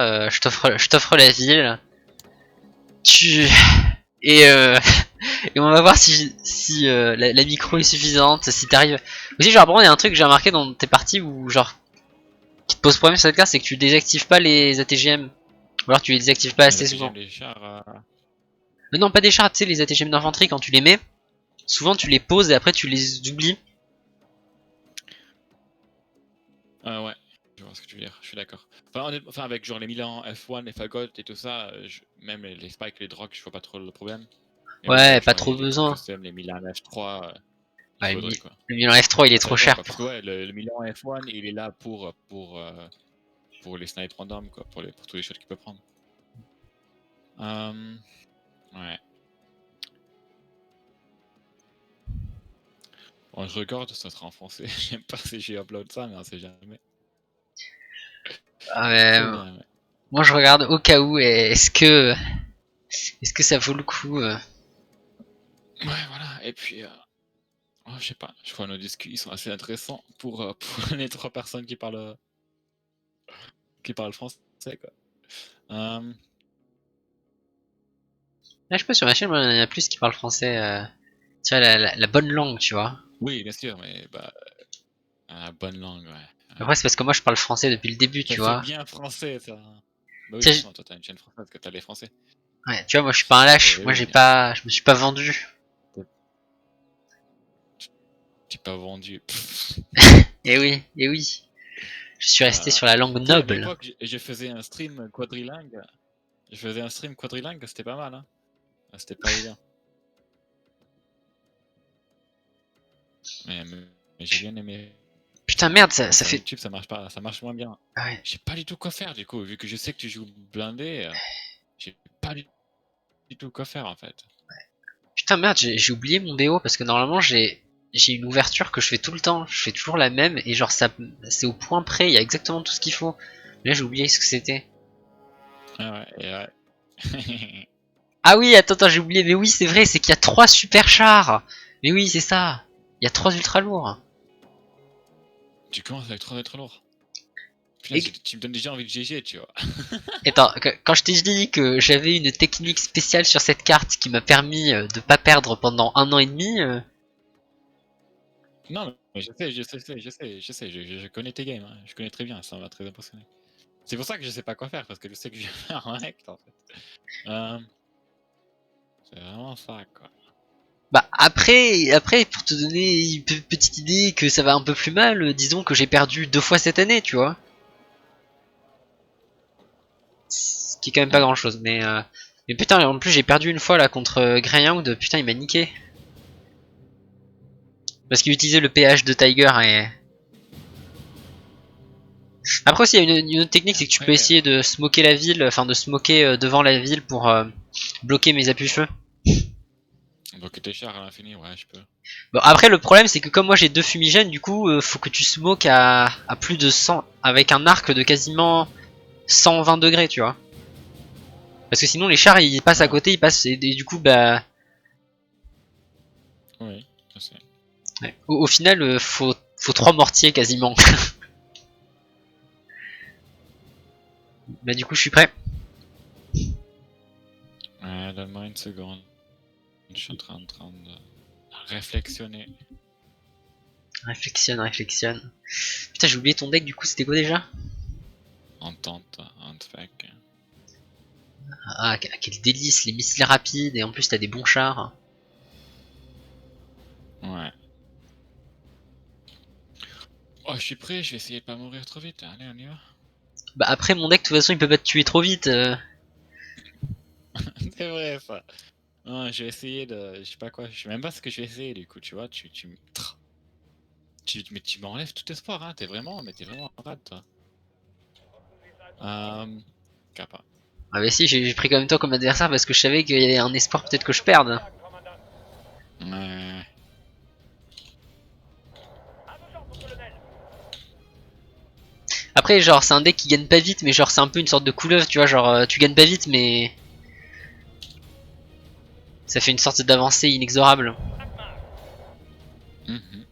je t'offre la ville. Tu et et on va voir si la micro est suffisante, si t'arrives. Aussi genre bon, il y a un truc que j'ai remarqué dans tes parties où genre qui te pose problème sur cette carte, c'est que tu désactives pas les ATGM. Ou alors tu les désactives pas assez souvent. Les chars, Mais non, pas des chars, tu sais, les ATGM d'infanterie, quand tu les mets, souvent tu les poses et après tu les oublies. ouais, je vois ce que tu veux dire, je suis d'accord. Enfin, avec genre les Milan, F1, les Fagot et tout ça, même les Spike, les Drogues, je vois pas trop le problème. Mais oui, Ouais, pas effectivement, trop les trucs besoin. custom, les Milan F3, il Ouais, faudrait quoi. le Milan F3 il est Bah, ça trop dépend cher quoi, parce que pour. ouais, le Milan F1, il est là pour les snipes random, quoi, pour tous les shots qu'il peut prendre. Ouais. Bon, je regarde, ça sera en français. J'aime pas si j'ai upload ça, mais on sait jamais. Ah, mais, C'est jamais. moi je regarde au cas où, et est-ce que ça vaut le coup Ouais, voilà. Et puis, oh, je sais pas. Je crois que nos discussions sont assez intéressants pour les 3 personnes qui parlent français, quoi. Là je peux sur ma chaîne, il y en a plus qui parlent français. Tu vois, la bonne langue, tu vois. Oui, bien sûr, mais bah, bonne langue, ouais. Après c'est parce que moi je parle français depuis le début, Ça tu fait vois. bien français, ça. Bah oui, Tu sais, forcément, toi, t'as une chaîne française que t'as les français. ouais, tu vois, moi je suis pas un lâche, Et moi oui, j'ai pas, je me suis pas vendu. t'es pas vendu. Et oui, je suis resté sur la langue Tu sais, à noble. l'époque, je faisais un stream quadrilingue. Je faisais un stream quadrilingue, c'était pas mal, hein. C'était pas évident. Mais j'ai bien aimé Putain ça. merde, Bon, ça sur fait. YouTube, ça marche pas, ça marche moins bien. Ah ouais. Je sais pas du tout quoi faire, du coup, vu que je sais que tu joues blindé, j'ai pas du tout quoi faire en fait. Putain merde, j'ai oublié mon BO parce que normalement j'ai une ouverture que je fais tout le temps. Je fais toujours la même et genre ça c'est au point près, il y a exactement tout ce qu'il faut. Mais là j'ai oublié ce que c'était. Ah ouais, et ouais. Ah oui, attends, j'ai oublié. Mais oui, c'est vrai, c'est qu'il y a 3 super chars. Mais oui, c'est ça. Il y a 3 ultra lourds. Tu commences avec 3 mètres lourd. Putain, Et tu me donnes déjà envie de GG, tu vois. attends, quand je t'ai dit que j'avais une technique spéciale sur cette carte qui m'a permis de pas perdre pendant 1 an et demi, Non, mais je connais tes games, hein. Je connais très bien, ça m'a très impressionné. C'est pour ça que je sais pas quoi faire, parce que je sais que je vais faire un hack en fait. Euh, c'est vraiment ça, quoi. bah après pour te donner une petite idée que ça va un peu plus mal, disons que j'ai perdu 2 fois cette année, tu vois. Ce qui est quand même pas Hmm. grand chose, mais putain, en plus j'ai perdu une fois là contre Greyhound, putain il m'a niqué. Parce qu'il utilisait le PH de Tiger et... Après aussi il y a une autre technique, c'est que tu peux Après, essayer de smoker la ville, enfin de smoker devant la ville pour bloquer mes appuis-feu. donc tes chars à l'infini, ouais, je peux. Bon après le problème c'est que comme moi j'ai 2 fumigènes, du coup faut que tu smokes à plus de 100, avec un arc de quasiment 120 degrés, tu vois. Parce que sinon les chars ils passent à Ouais, côté, ils passent et du coup bah... oui, je sais. Ouais. Au final faut 3 mortiers quasiment. Bah du coup je suis prêt. Donne-moi une seconde. Je suis en train de réflexionner. Réflexionne, réflexionne. Putain j'ai oublié ton deck, du coup c'était quoi déjà? Entente, handspec. Ah quel délice, les missiles rapides et en plus t'as des bons chars. Ouais. Oh, je suis prêt, je vais essayer de pas mourir trop vite. Allez, on y va. Bah après mon deck de toute façon il peut pas te tuer trop vite. C'est vrai, ça. Non, je vais essayer de. Je sais pas quoi, je sais même pas ce que je vais essayer du coup, tu vois. Mais tu m'enlèves tout espoir, hein. T'es vraiment rade, toi. Kappa. Ah bah si, j'ai pris quand même toi comme adversaire parce que je savais qu'il y avait un espoir peut-être que je perde. Ouais. Après genre c'est un deck qui gagne pas vite, mais genre c'est un peu une sorte de couleuvre, tu vois, genre tu gagnes pas vite mais ça fait une sorte d'avancée inexorable. Mhm.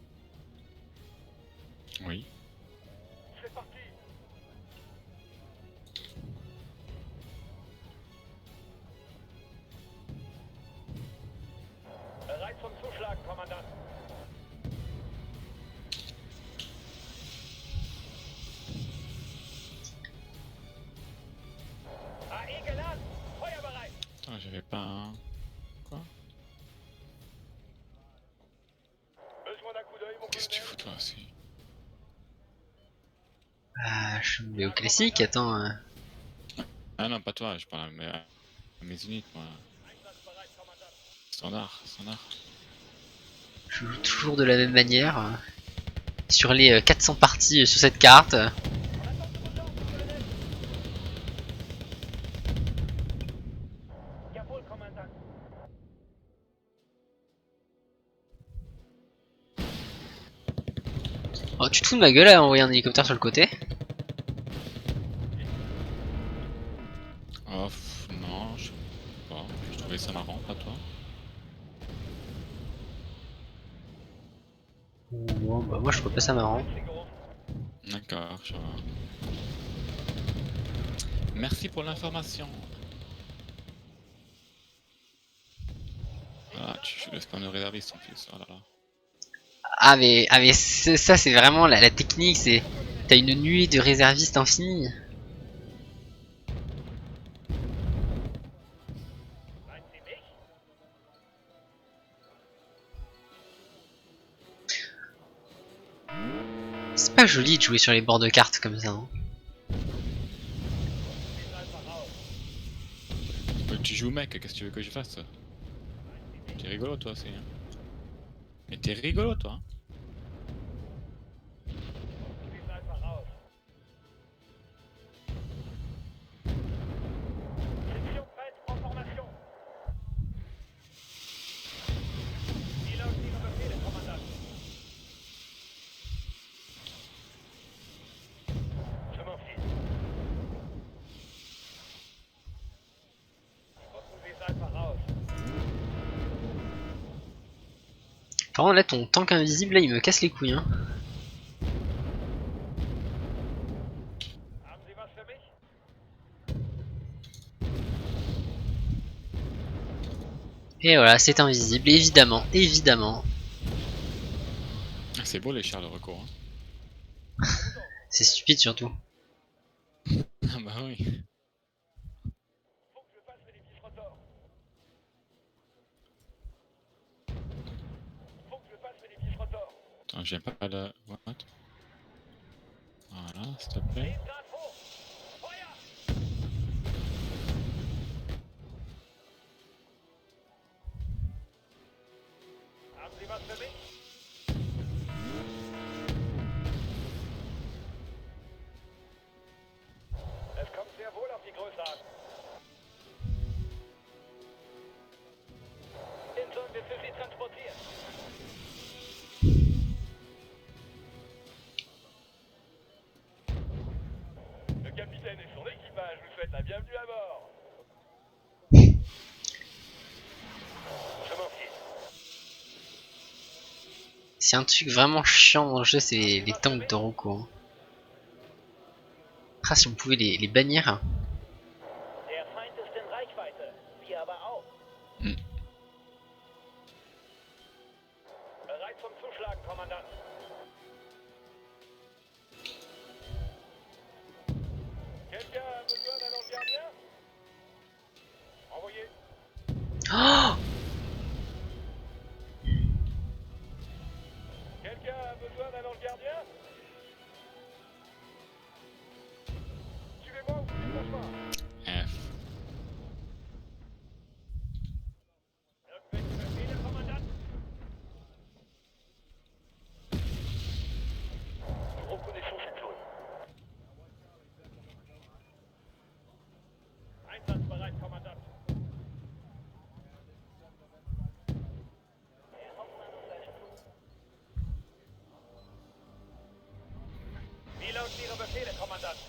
Oui. zum Zuschlagen, Kommandant. AI geladen. Feuerbereit. Attends, j'avais pas un... Quoi? Besoin d'un coup d'œil, mon Qu'est-ce que tu colonel. fous toi aussi? Ah, je suis au classique, attends. Ah non, pas toi, je parle à mes unités, moi. Einsatzbereit, Kommandant. Standard, standard. Je joue toujours de la même manière. Sur les 400 parties sur cette carte. On attend de vos ordres, mon colonel. Jawohl, Kommandant. Oh, tu te fous de ma gueule à envoyer un hélicoptère sur le côté? Oh, non, je sais pas. Je trouvais ça marrant, pas toi. Bon, bah moi je trouve pas ça marrant. D'accord, je vois. Merci pour l'information. Ah, tu laisses pas nos réservistes en plus, oh là là. Ah mais ça c'est vraiment la technique, c'est... T'as une nuée de réservistes infinie. Meinen Sie mich? C'est pas joli de jouer sur les bords de cartes comme ça. Hein. Geht's einfach raus. Tu joues mec, qu'est-ce que tu veux que je fasse? T'es rigolo toi aussi, hein. Mais t'es rigolo toi, hein. Geht's einfach raus. Section prête, en formation. Pilote, Ihre Befehle, Kommandant. Je m'en fiche. Geht's einfach raus. Par contre là ton tank invisible là il me casse les couilles. Hein. Haben Sie was für mich? Et voilà, c'est invisible, évidemment, évidemment. Ah, c'est beau les chars de recours, hein. C'est stupide surtout. Ah bah oui. Faut que je fasse les petits rotors. Faut que je fasse les petits rotors. Attends, j'ai pas de... What? Voilà, s'il te plaît. 10 Grad hoch. Feuer! Haben Sie was für mich? Es kommt sehr wohl auf die Größe an. Den sollen wir für Sie transportieren. Le capitaine et son équipage vous souhaitent la bienvenue à bord. Je m'en fiche. C'est un truc vraiment chiant dans le jeu, c'est les tanks de Roku. Hein. Ah, si on pouvait les bannir. Der Feind ist in Reichweite. Wir aber auch. Hm. Bereit zum Zuschlagen, Kommandant. Quelqu'un a besoin d'un ange gardien? Envoyez. Oh Quelqu'un a besoin d'un ange gardien? Suivez-moi ou vous déplacement. F. Irgendwelche Befehle, Kommandant? Nous reconnaissons cette zone. Einsatzbereit, Kommandant. Wie lauten Ihre Befehle, Kommandant?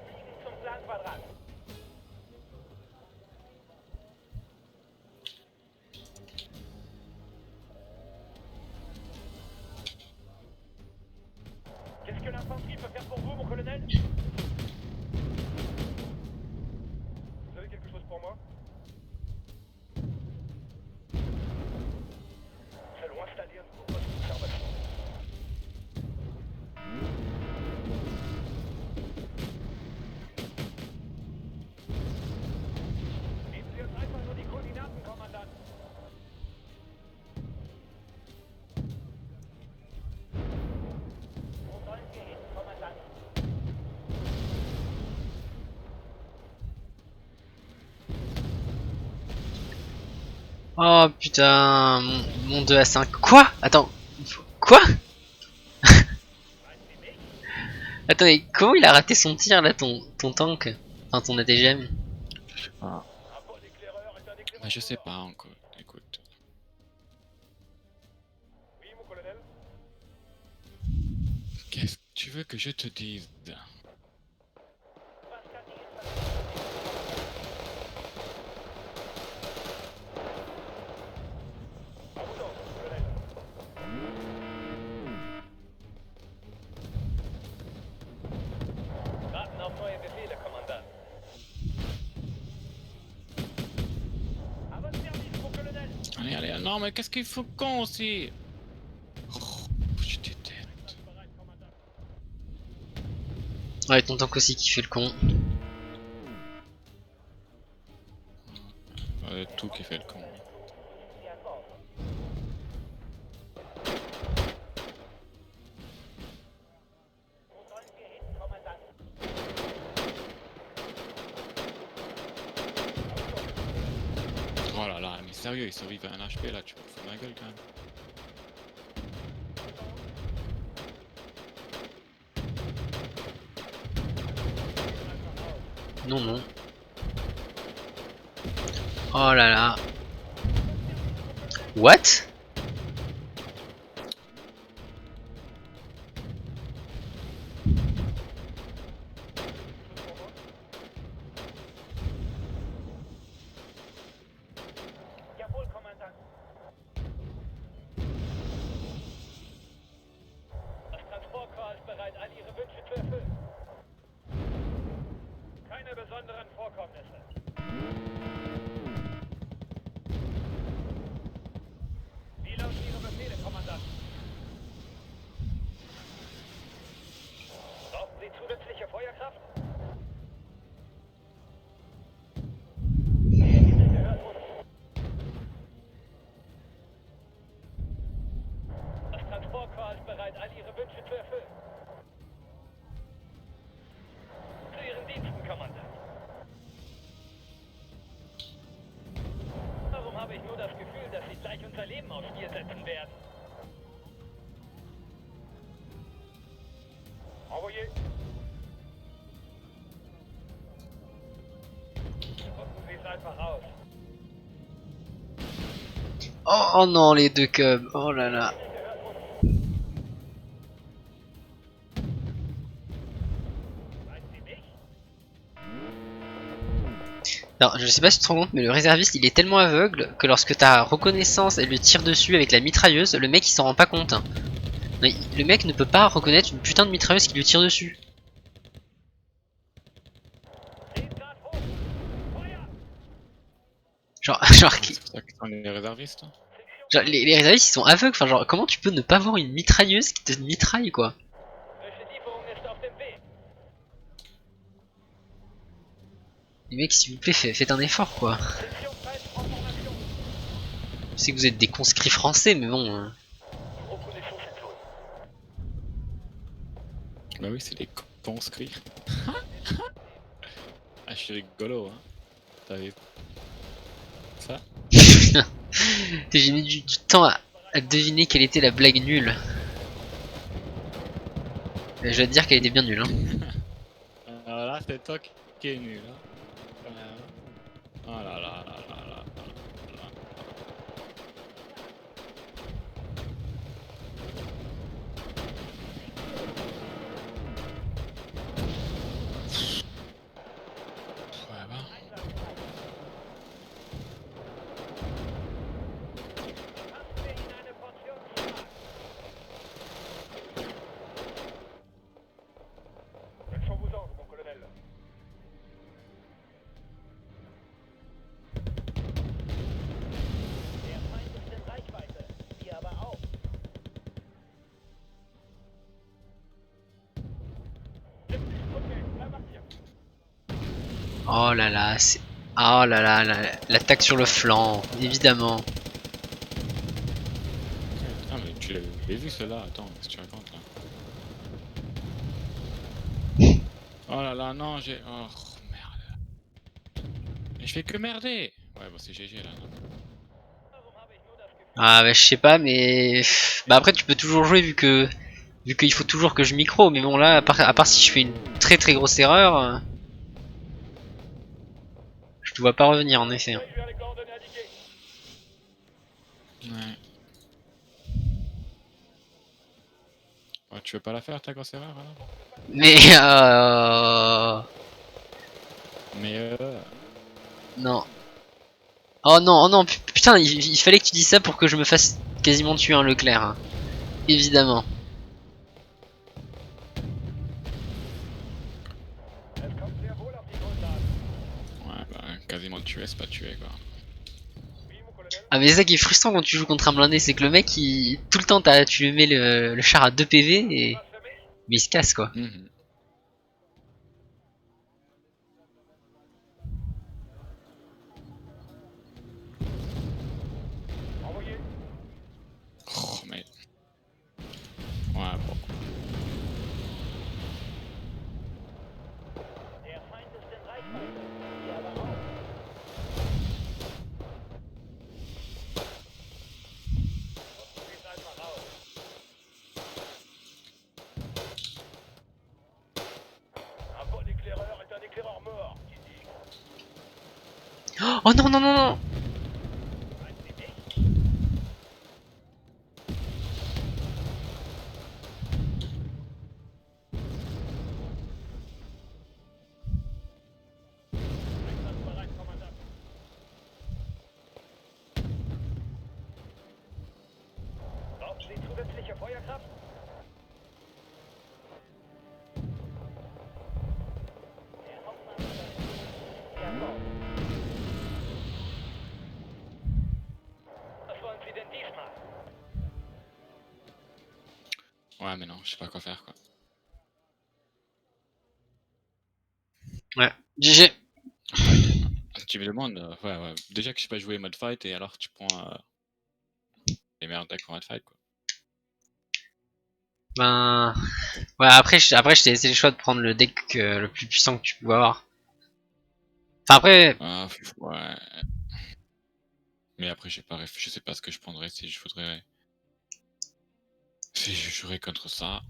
Fliegen zum Planquadrat. Qu'est-ce que l'infanterie peut faire pour vous, mon colonel? Oh putain, mon 2 à 5. Quoi? Attends, quoi? Attends, mais comment il a raté son tir là, ton tank? Enfin, ton ATGM? Ah. Un bon éclaireur est un éclaireur. Bah, je sais pas encore. Écoute. Oui, mon colonel. Qu'est-ce que tu veux que je te dise? À vous d'ordre, colonel. Warten auf neue Befehle, Kommandant. À votre service, mon colonel. Allez, allez, non, mais qu'est-ce qu'il faut con aussi? Oh, je déteste. Bereit, Kommandant. Ouais, ton tank aussi qui fait le con. Tout qui fait le con. Sie an Bord. Wo sollen wir hin, Kommandant? Oh là là, mais sérieux, ils survivent à un HP là, tu me fous de ma gueule quand même. Non, non. Oh là là. What? Jawohl, Kommandant. Das Transportkorps ist bereit, all Ihre Wünsche zu erfüllen. Keine besonderen Vorkommnisse. Wie lauten Ihre Befehle, Kommandant? Brauchen Sie zusätzliche Feuerkraft? Der Himmel gehört uns. Das Transportkorps ist bereit, all Ihre Wünsche zu erfüllen. Zu Ihren Diensten, Kommandant. Warum habe ich nur das Gefühl, dass Sie gleich unser Leben aufs Spiel setzen werden? Envoyé. Drücken Sie es einfach aus. Oh, oh non, les deux cubs. Oh là là. Meinen Sie mich? Non, je sais pas si tu te rends compte, mais le réserviste il est tellement aveugle que lorsque ta reconnaissance elle lui tire dessus avec la mitrailleuse, le mec il s'en rend pas compte. Mais le mec ne peut pas reconnaître une putain de mitrailleuse qui lui tire dessus. 10 Grad hoch. Feuer! Genre, C'est pour ça qu'ils sont les réservistes. Hein. genre, les réservistes ils sont aveugles. Enfin, genre, comment tu peux ne pas voir une mitrailleuse qui te mitraille quoi? Frische Lieferung ist auf dem Weg. Les mecs, s'il vous plaît, faites un effort quoi. Munitionszeit en formation. Je sais que vous êtes des conscrits français, mais bon. Reconnaissance cette zone. Bah oui, c'est des conscrits. Ah, je suis rigolo, hein. T'as vu ça? J'ai mis du temps à deviner quelle était la blague nulle. Je vais te dire qu'elle était bien nulle. Hein. Alors là, c'est toi qui est nul. Hein. Quand même. Oh là là là là là là là. Ouais, bah. Passen wir Ihnen eine Portion Schlag. Quels sont vos ordres, mon colonel? Der Feind ist in Reichweite. Wir aber auch. Okay, bleib aktiv. Oh là là, c'est. Oh là là, l'attaque sur le flanc, évidemment. Ah, mais tu l'avais vu cela? Attends, qu'est-ce que tu racontes là? Oh là là, non, j'ai. Oh merde. Mais je fais que merder! Ouais, bon, c'est GG là. Non. Ah bah je sais pas mais bah après tu peux toujours jouer vu qu'il faut toujours que je micro mais bon là à part si je fais une très grosse erreur je te vois pas revenir en effet. Hein. Dirige vers les coordonnées indiquées. Ouais. Ouais, tu veux pas la faire ta grosse erreur alors? Mais Mais non. Oh non putain il fallait que tu dises ça pour que je me fasse quasiment tuer un Leclerc. Hein. Évidemment. Es kommt sehr wohl auf die Grundlagen. ouais, bah quasiment tué, c'est pas tué quoi. Oui, mon colonel. Ah mais c'est ça qui est frustrant quand tu joues contre un blindé c'est que le mec il tout le temps tu lui mets le char à 2 PV et mais il se casse quoi. Mhm. Envoyé. Oh, mais. Ouais, bon. Der Feind ist in Reichweite. Wir aber auch. Du gehst einfach raus. Un bon éclaireur est un éclaireur mort. Qui dit Oh non non non non. Einsatzbereit, Kommandant. Brauchen Sie zusätzliche Feuerkraft? Der Hauptmann jawohl. Was wollen Sie denn diesmal? Ouais, mais non, je sais pas quoi faire quoi. Ouais. GG. Tu me demandes, ouais, ouais. Déjà que je sais pas jouer mode fight et alors tu prends les meilleurs decks en mode fight quoi. Ben ouais après je t'ai laissé le choix de prendre le deck le plus puissant que tu pouvais avoir. Enfin après Ah, ouais. Mais après, je sais pas ce que je prendrais si je voudrais. Si je jouerais contre ça.